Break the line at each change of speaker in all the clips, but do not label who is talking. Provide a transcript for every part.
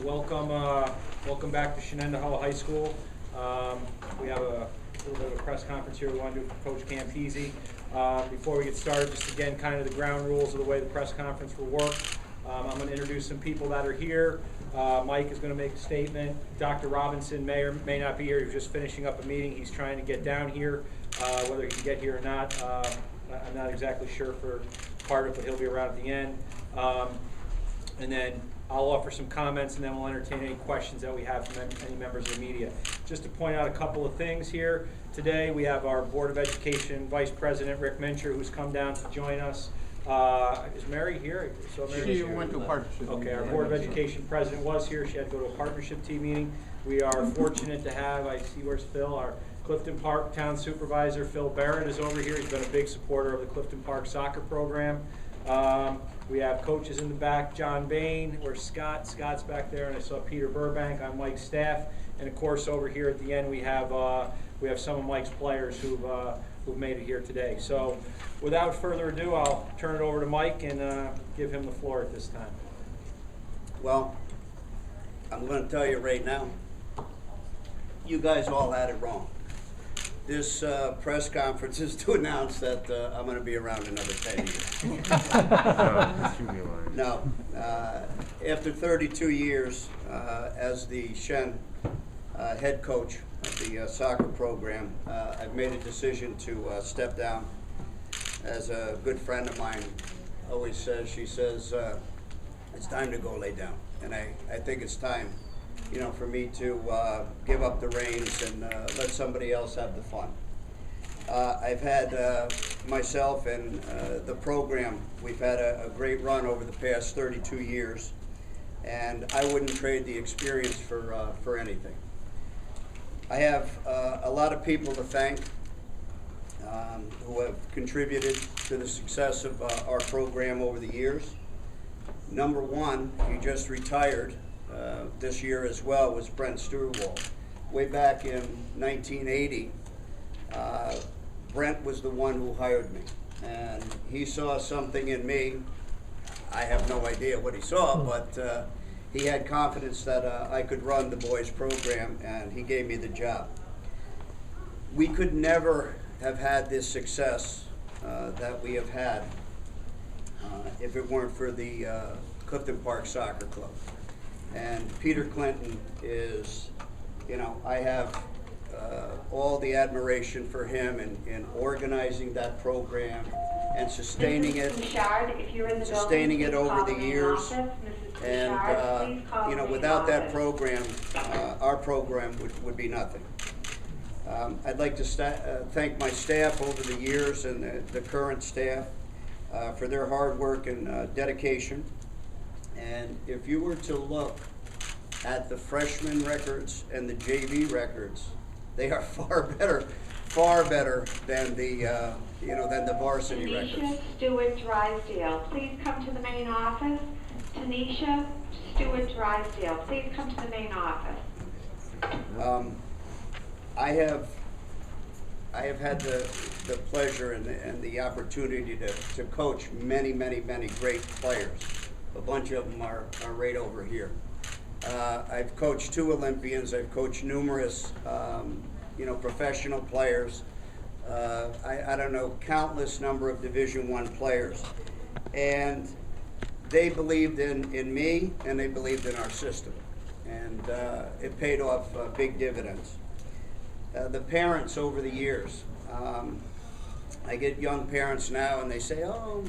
Welcome back to Shenandoah High School. We have a little bit of a press conference here we want to do for Coach Campisi. Before we get started, just again, kind of the ground rules of the way the press conference will work. I'm going to introduce some people that are here. Mike is going to make a statement. Dr. Robinson may or may not be here. He's just finishing up a meeting. He's trying to get down here. Whether he can get here or not, I'm not exactly sure for part of it, but he'll be around at the end. And then I'll offer some comments, and then we'll entertain any questions that we have from any members of the media. Just to point out a couple of things here. Today we have our Board of Education Vice President, Rick Mincher, who's come down to join us. Is Mary here? So
she went to a partnership.
Okay, our Board of Education President was here. She had to go to a partnership team meeting. We are fortunate to have, I see where's Phil, our Clifton Park Town Supervisor, Phil Barrett, is over here. He's been a big supporter of the Clifton Park soccer program. We have coaches in the back, John Bain, where's Scott? Scott's back there, and I saw Peter Burbank on Mike's staff. And of course, over here at the end, we have some of Mike's players who've made it here today. So, without further ado, I'll turn it over to Mike and give him the floor at this time.
Well, I'm going to tell you right now, you guys all had it wrong. This press conference is to announce that I'm going to be around another 10 years. No, after 32 years as the Shen head coach of the soccer program, I've made a decision to step down. As a good friend of mine always says, she says, it's time to go lay down. And I think it's time, you know, for me to give up the reins and let somebody else have the fun. I've had myself and the program, we've had a great run over the past 32 years, and I wouldn't trade the experience for anything. I have a lot of people to thank who have contributed to the success of our program over the years. Number one, he just retired this year as well, was Brent Stewart. Way back in 1980, Brent was the one who hired me, and he saw something in me. I have no idea what he saw, but he had confidence that I could run the boys program, and he gave me the job. We could never have had this success that we have had if it weren't for the Clifton Park Soccer Club. And Peter Clinton is, you know, I have all the admiration for him in organizing that program and sustaining it, over the years. And, you know, without that program, our program would be nothing. I'd like to thank my staff over the years and the current staff for their hard work and dedication. And if you were to look at the freshman records and the JV records, they are far better than the than the varsity records.
Tanisha Stewart Drysdale, please come to the main office. Tanisha Stewart Drysdale, please come to the main office.
I have had the pleasure and the opportunity to coach many great players. A bunch of them are right over here. I've coached 2 Olympians. I've coached numerous, professional players. I don't know, countless number of Division I players. And they believed in me, and they believed in our system. And it paid off big dividends. The parents over the years, I get young parents now, and they say, "Oh,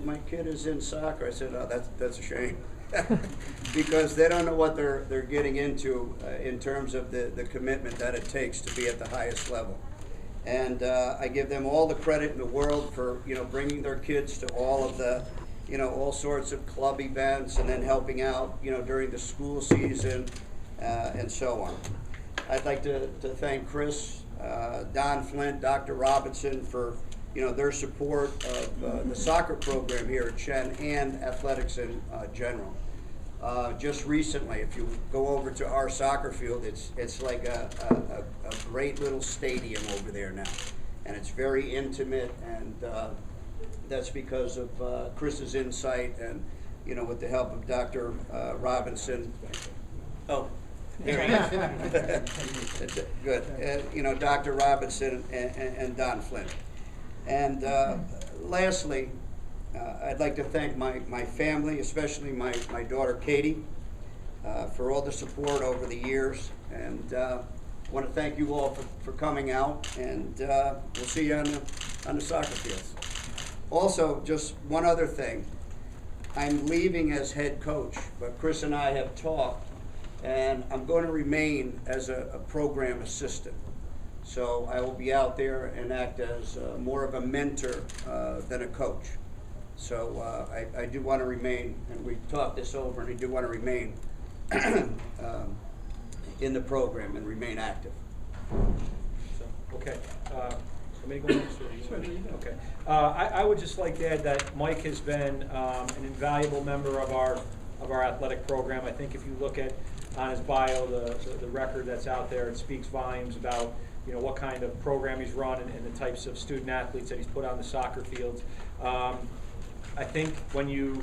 my kid is in soccer." I said, "Oh, that's a shame," because they don't know what they're getting into in terms of the commitment that it takes to be at the highest level. And I give them all the credit in the world for bringing their kids to all of the all sorts of club events, and then helping out during the school season and so on. I'd like to thank Chris, Don Flint, Dr. Robinson for their support of the soccer program here at Shen and athletics in general. Just recently, if you go over to our soccer field, it's like a great little stadium over there now, and it's very intimate, and that's because of Chris's insight and you know, with the help of Dr. Robinson. Oh, there he is. Good. You know, Dr. Robinson and Don Flynn. And lastly, I'd like to thank my family, especially my daughter Katie, for all the support over the years. And I want to thank you all for coming out, and we'll see you on the soccer fields. Also, just one other thing. I'm leaving as head coach, but Chris and I have talked, and I'm going to remain as a program assistant. So I will be out there and act as more of a mentor than a coach. So I do want to remain, and we talked this over, and I do want to remain in the program and remain active.
So, okay. Somebody go next, or you? Okay. I would just like to add that Mike has been an invaluable member of our athletic program. I think if you look at on his bio the record that's out there, it speaks volumes about, you know, what kind of program he's run and the types of student athletes that he's put on the soccer fields. I think when you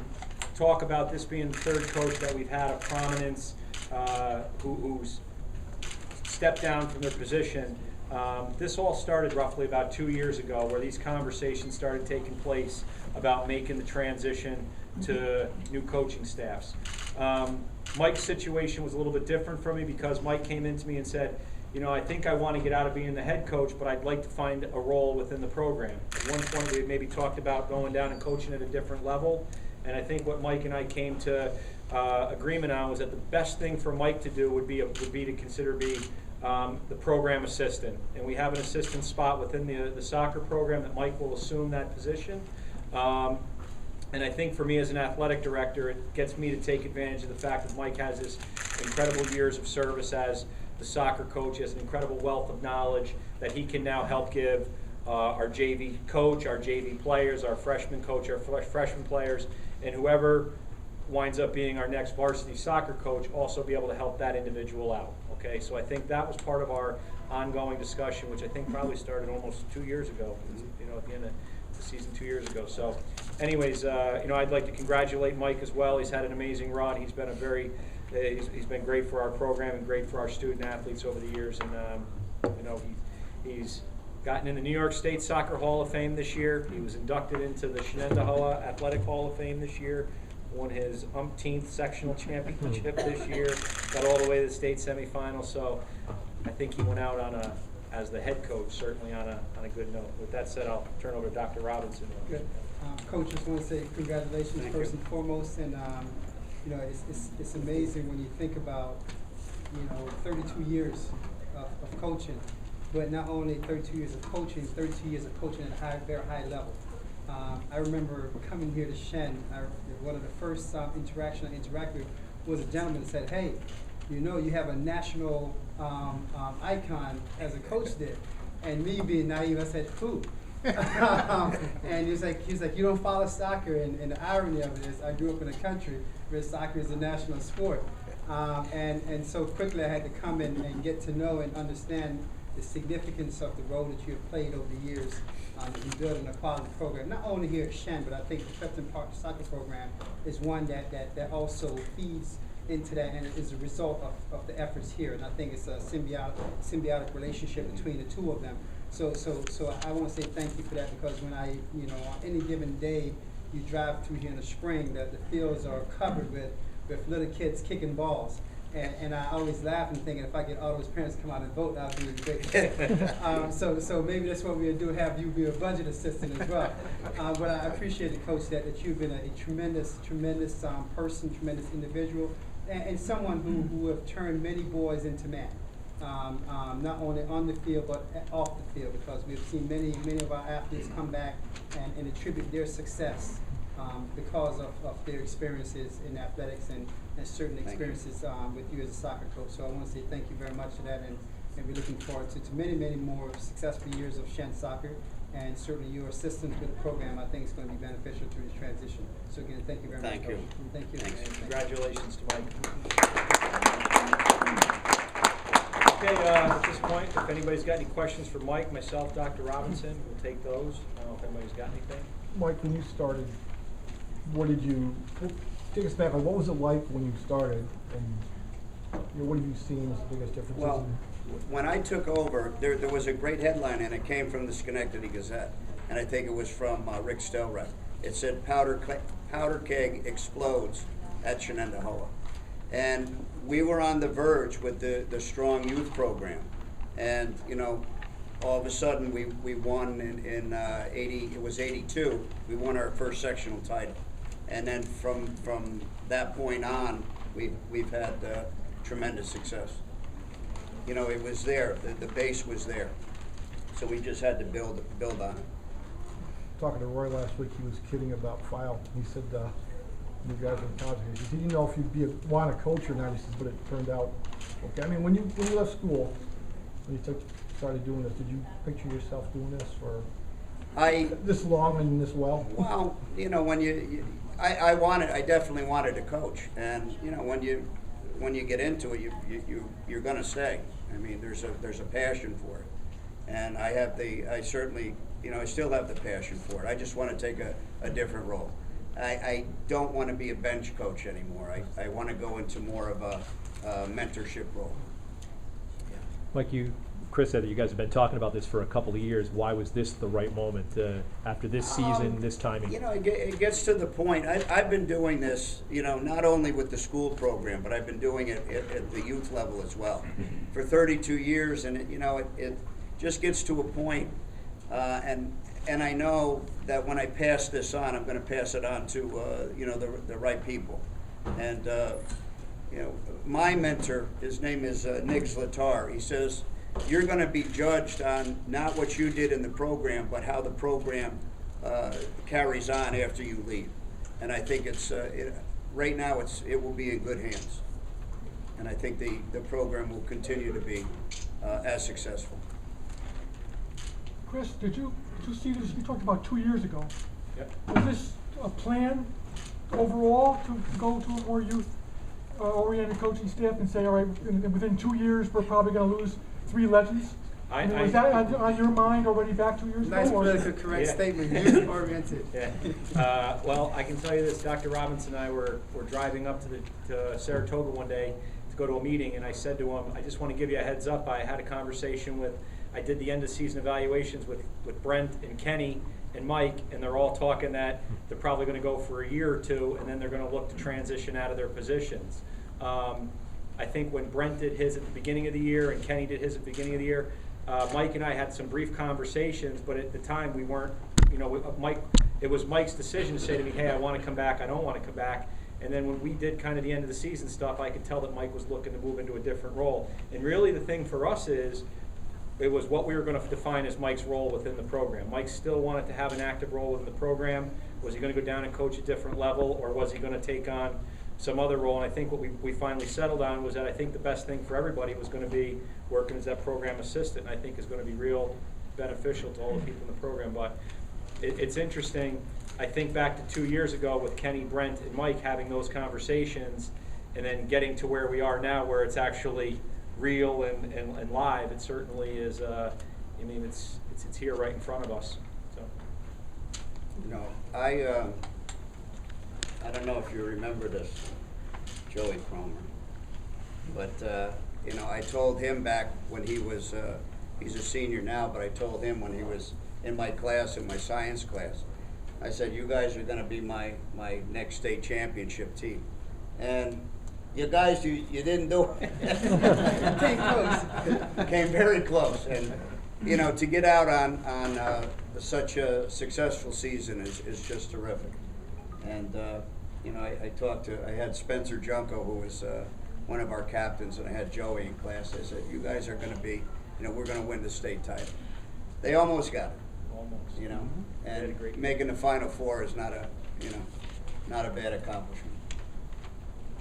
talk about this being the third coach that we've had of prominence who's stepped down from their position, this all started roughly about 2 years ago, where these conversations started taking place about making the transition to new coaching staffs. Mike's situation was a little bit different for me, because Mike came into me and said, you know, I think I want to get out of being the head coach, but I'd like to find a role within the program. At one point we had maybe talked about going down and coaching at a different level, and I think what Mike and I came to agreement on was that the best thing for Mike to do would be to consider being the program assistant. And we have an assistant spot within the soccer program that Mike will assume that position. And I think for me as an athletic director, it gets me to take advantage of the fact that Mike has this incredible years of service as the soccer coach. He has an incredible wealth of knowledge that he can now help give our JV coach, our JV players, our freshman coach, our freshman players, and whoever winds up being our next varsity soccer coach, also be able to help that individual out. Okay, so I think that was part of our ongoing discussion, which I think probably started almost 2 years ago, you know, at the end of the season 2 years ago. So anyways, you know, I'd like to congratulate Mike as well. He's had an amazing run. He's been he's been great for our program and great for our student athletes over the years. And you know, he's gotten in the New York State Soccer Hall of Fame this year. He was inducted into the Shenendehowa Athletic Hall of Fame this year. Won his umpteenth sectional championship this year. Got all the way to the state semifinal. So I think he went out as the head coach, certainly on a good note. With that said, I'll turn over to Dr. Robinson.
Good. Coach, just want to say congratulations first and foremost, and you know, it's amazing when you think about, you know, 32 years of coaching, but not only 32 years of coaching, 32 years of coaching at a very high level. I remember coming here to Shen. One of the first interactions I interacted with was a gentleman that said, "Hey, you know, you have a national icon as a coach there." And me being naive, I said, "Who?" And he was like, "You don't follow soccer." And the irony of it is, I grew up in a country where soccer is a national sport. And so quickly I had to come in and get to know and understand the significance of the role that you have played over the years in building a quality program, not only here at Shen, but I think the Clifton Park Soccer Program is one that also feeds into that and is a result of the efforts here. And I think it's a symbiotic relationship between the two of them. So I want to say thank you for that, because when you know, on any given day you drive through here in the spring, the fields are covered with little kids kicking balls. And I always laugh and thinking, if I get all those parents to come out and vote, that would be a great thing. So maybe that's what we'll do, have you be a budget assistant as well. But I appreciate it, Coach, that you've been a tremendous person, tremendous individual, and someone who have turned many boys into men. Not only on the field, but off the field, because we've seen many of our athletes come back and attribute their success because of their experiences in athletics and certain experiences with you as a soccer coach. So I want to say thank you very much for that, and we're looking forward to many more successful years of Shen soccer, and certainly your assistance with the program. I think it's going to be beneficial through this transition. So again, thank you very much, Coach. Thank you.
Thanks.
And congratulations to Mike. Okay, at this point, if anybody's got any questions for Mike, myself, Dr. Robinson, we'll take those. I don't know if anybody's got anything.
Mike, when you started, what did you take us back, like, what was it like when you started, and what have you seen as the biggest differences?
Well, when I took over, there was a great headline, and it came from the Schenectady Gazette, and I think it was from Rick Stelreth. It said, powder keg explodes at Shenendahowa. And we were on the verge with the strong youth program. And, all of a sudden, we won in 80, it was 82, we won our first sectional title. And then from that point on, we've had tremendous success. It was there, the base was there. So we just had to build on it.
Talking to Roy last week, he was kidding about file. He said, you guys in college, he said, he didn't know if you'd want to coach or not. He says, but it turned out okay. I mean, when you left school, when you started doing this, did you picture yourself doing this for this long and this well?
Well, when I definitely wanted to coach, and when you get into it, you're going to stay. I mean, there's a passion for it, and I certainly, I still have the passion for it. I just want to take a different role. I don't want to be a bench coach anymore. I want to go into more of a mentorship role.
Like Chris said, that you guys have been talking about this for a couple of years. Why was this the right moment after this season, this timing?
It gets to the point. I've been doing this, not only with the school program, but I've been doing it at the youth level as well for 32 years, and it just gets to a point, and I know that when I pass this on, I'm going to pass it on to the right people, and my mentor, his name is Nick Zlatar. He says, you're going to be judged on not what you did in the program, but how the program carries on after you leave. And I think right now it will be in good hands. And I think the program will continue to be as successful.
Chris, did you see this? You talked about 2 years ago.
Yep.
Was this a plan overall to go to a more youth oriented coaching staff and say, all right, within 2 years we're probably going to lose 3 legends? Was that on your mind already back 2 years
Nice
ago?
political correct statement, youth oriented.
Yeah. Well, I can tell you this, Dr. Robinson and I were driving up to Saratoga one day to go to a meeting, and I said to him, I just want to give you a heads up. I had a conversation I did the end of season evaluations with Brent and Kenny and Mike, and they're all talking that they're probably going to go for a year or two, and then they're going to look to transition out of their positions. I think when Brent did his at the beginning of the year and Kenny did his at the beginning of the year, Mike and I had some brief conversations, but at the time we weren't, it was Mike's decision to say to me, hey, I want to come back, I don't want to come back. And then when we did kind of the end of the season stuff, I could tell that Mike was looking to move into a different role. And really the thing for us is, it was what we were going to define as Mike's role within the program. Mike still wanted to have an active role within the program. Was he going to go down and coach a different level, or was he going to take on some other role? And I think what we finally settled on was that I think the best thing for everybody was going to be working as that program assistant, and I think is going to be real beneficial to all the people in the program. But it's interesting. I think back to 2 years ago with Kenny, Brent, and Mike having those conversations, and then getting to where we are now, where it's actually real and live. It certainly is. It's here right in front of us. So.
I don't know if you remember this, Joey Cromer, but I told him back when he was he's a senior now, but I told him when he was in my class, in my science class, I said, you guys are going to be my next state championship team, and you guys, you didn't do it.
Came close.
Came very close, and to get out on such a successful season is just terrific. And I had Spencer Junko, who was one of our captains, and I had Joey in class. I said, you guys are going to be, we're going to win the state title. They almost got it.
Almost.
And making the Final Four is not a bad accomplishment.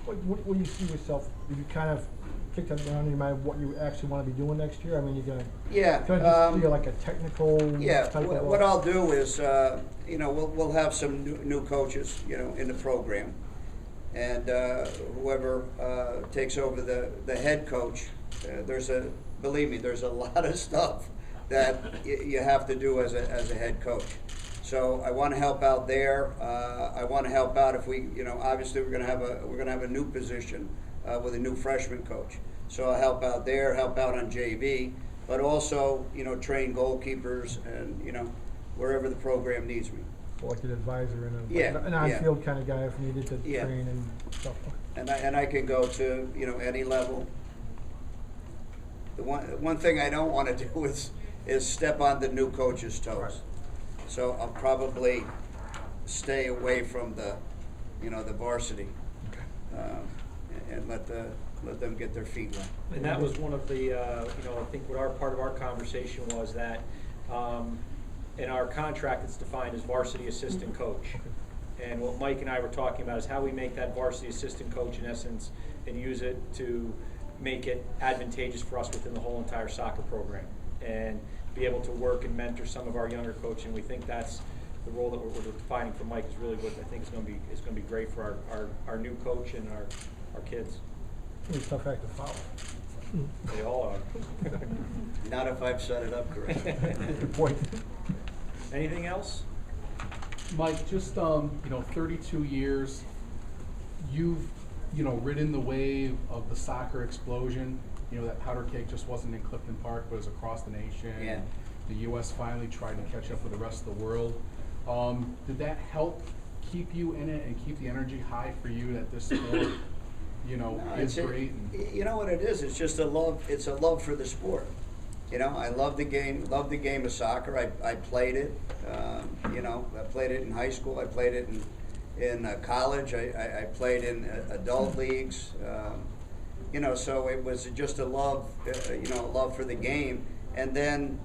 What do you see yourself? Did you kind of kick that down in your mind what you actually want to be doing next year? I mean, you're going to just be like a technical type of
what I'll do is, we'll have some new coaches, in the program, and whoever takes over the head coach, believe me, there's a lot of stuff that you have to do as a head coach. So I want to help out there. I want to help out if we, obviously we're going to have a new position with a new freshman coach. So I'll help out there, help out on JV, but also, train goalkeepers and, wherever the program needs me.
So like an advisor and
Yeah,
an on-field kind of guy if needed to
Yeah.
train and stuff.
And I can go to, any level. The one thing I don't want to do is step on the new coach's toes.
Right.
So I'll probably stay away from the varsity, and let them get their feet wet.
And that was one of the, I think what part of our conversation was that, in our contract, it's defined as varsity assistant coach. And what Mike and I were talking about is how we make that varsity assistant coach, in essence, and use it to make it advantageous for us within the whole entire soccer program, and be able to work and mentor some of our younger coaches. And we think that's the role that we're defining for Mike is really what I think is going to be great for our new coach and our kids.
It's a tough act to follow.
They all are.
Not if I've set it up correctly.
Good point.
Anything else?
Mike, just 32 years, you've ridden the wave of the soccer explosion. That powder cake just wasn't in Clifton Park, but it was across the nation.
Yeah.
The U.S. finally tried to catch up with the rest of the world. Did that help keep you in it and keep the energy high for you that this sport, is great?
You know what it is? It's just a love. It's a love for the sport. I love the game of soccer. I played it. I played it in high school. I played it in college. I played in adult leagues. So it was just a love, a love for the game. And then,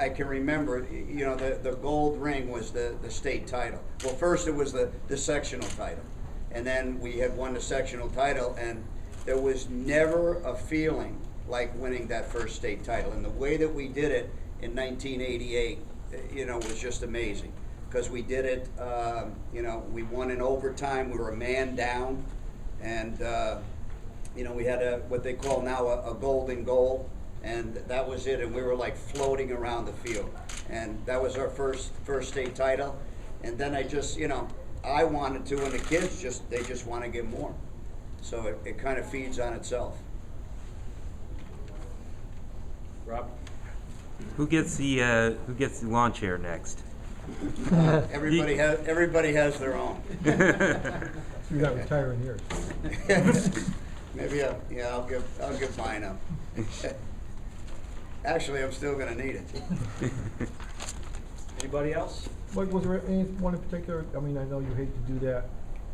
I can remember, the gold ring was the state title. Well, first it was the sectional title. And then we had won the sectional title, and there was never a feeling like winning that first state title. And the way that we did it in 1988, was just amazing. Because we did it, we won in overtime. We were a man down. And, we had what they call now a golden goal. And that was it. And we were like floating around the field. And that was our first state title. And then I just, I wanted to, and the kids they just want to get more. So it kind of feeds on itself.
Rob?
Who gets the lawn chair next?
Everybody has their own.
So you're not retiring yours.
Maybe I'll give mine up. Actually, I'm still going to need it.
Anybody else?
Mike, was there anyone in particular? I mean, I know you hate to do that,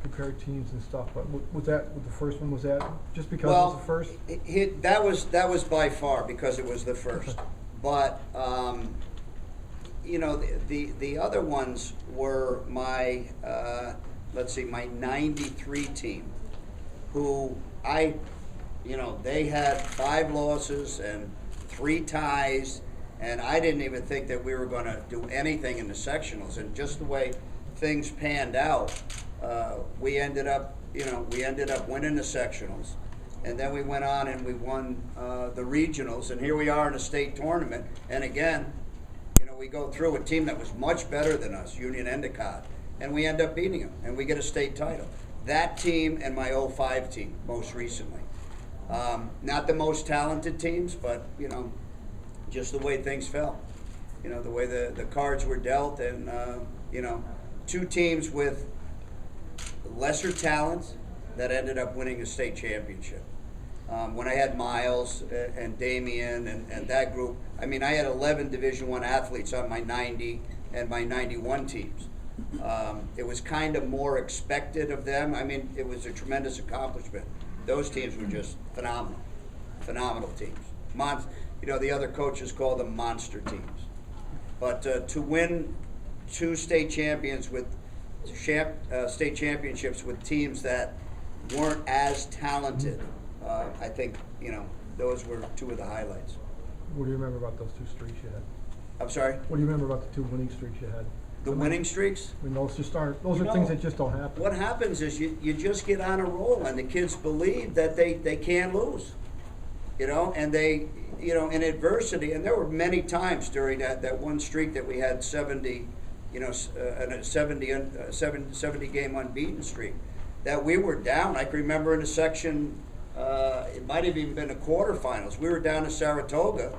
compare teams and stuff, but with the first one, was that just because it was the first?
That was by far because it was the first. But the other ones were my my '93 team, who they had 5 losses and 3 ties. And I didn't even think that we were going to do anything in the sectionals. And just the way things panned out, we ended up winning the sectionals. And then we went on and we won the regionals. And here we are in a state tournament. And again, we go through a team that was much better than us, Union Endicott, and we end up beating them. And we get a state title. That team and my 05 team, most recently. Not the most talented teams, but, just the way things fell, the way the cards were dealt, and 2 teams with lesser talent that ended up winning a state championship. When I had Miles and Damian and that group, I had 11 Division I athletes on my 90 and my 91 teams. It was kind of more expected of them. It was a tremendous accomplishment. Those teams were just phenomenal teams. The other coaches call them monster teams. But to win 2 state champions with state championships with teams that weren't as talented, I think those were 2 of the highlights.
What do you remember about those 2 streaks you had?
I'm sorry?
What do you remember about the 2 winning streaks you had?
The winning streaks?
Those just aren't. Those are things that just don't happen.
What happens is you just get on a roll, and the kids believe that they can't lose. You know, and they, you know, in adversity, and there were many times during that one streak that we had 70, you know, a 70 game unbeaten streak, that we were down. I can remember in a section, it might have even been the quarterfinals. We were down to Saratoga,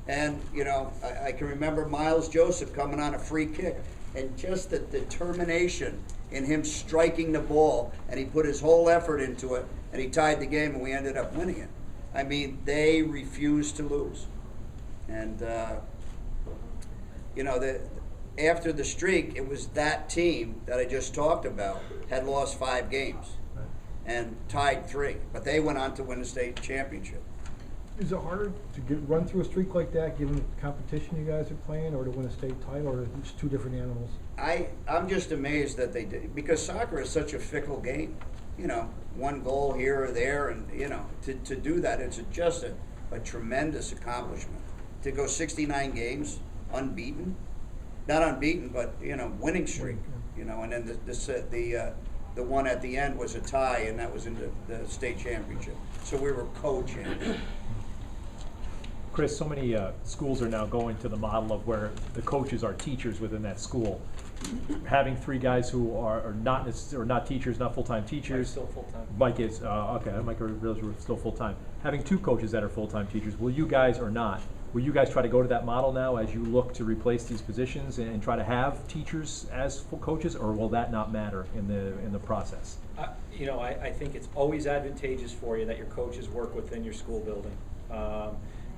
and you know, I can remember Miles Joseph coming on a free kick, and just the determination in him striking the ball, and he put his whole effort into it, and he tied the game, and we ended up winning it. I mean, they refused to lose, and you know, after the streak, it was that team that I just talked about had lost 5 games and tied 3, but they went on to win the state championship.
Is it harder to run through a streak like that, given the competition you guys are playing, or to win a state title, or it's 2 different animals?
I'm just amazed that they did, because soccer is such a fickle game. You know, 1 goal here or there, and you know, to do that, it's just a tremendous accomplishment. To go 69 games unbeaten, not unbeaten, but you know, winning streak. You know, and then the one at the end was a tie, and that was in the state championship. So we were co-champions.
Chris, so many schools are now going to the model of where the coaches are teachers within that school. Having 3 guys who are not teachers, not full-time teachers.
Mike's still full-time.
Mike is, okay, Mike realized we're still full-time. Having 2 coaches that are full-time teachers, will you guys or not? Will you guys try to go to that model now as you look to replace these positions and try to have teachers as full coaches, or will that not matter in the process?
You know, I think it's always advantageous for you that your coaches work within your school building.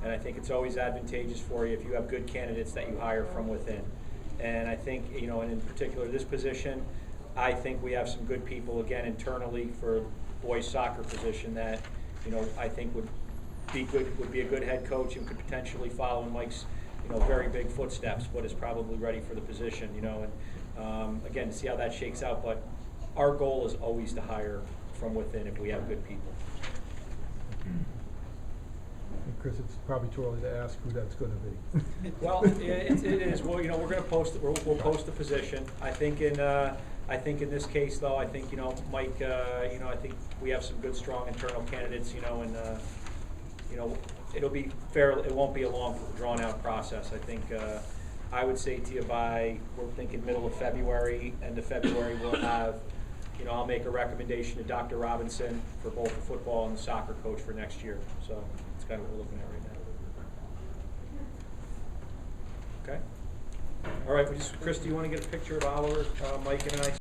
And I think it's always advantageous for you if you have good candidates that you hire from within. And I think, you know, and in particular this position, I think we have some good people, again, internally for boys soccer position that, you know, I think would be a good head coach and could potentially follow in Mike's, you know, very big footsteps, but is probably ready for the position, you know, and again, to see how that shakes out. But our goal is always to hire from within if we have good people.
And Chris, it's probably too early to ask who that's going to be.
Well, it is. Well, you know, we're going to post. We'll post the position. I think in this case, though, I think, you know, Mike. You know, I think we have some good, strong internal candidates. You know, and you know, it'll be fair. It won't be a long, drawn-out process. I think. I would say to you we're thinking middle of February, end of February, we'll have. You know, I'll make a recommendation to Dr. Robinson for both the football and the soccer coach for next year. So that's kind of what we're looking at right now. Okay. All right. Chris, do you want to get a picture of Oliver, Mike, and I?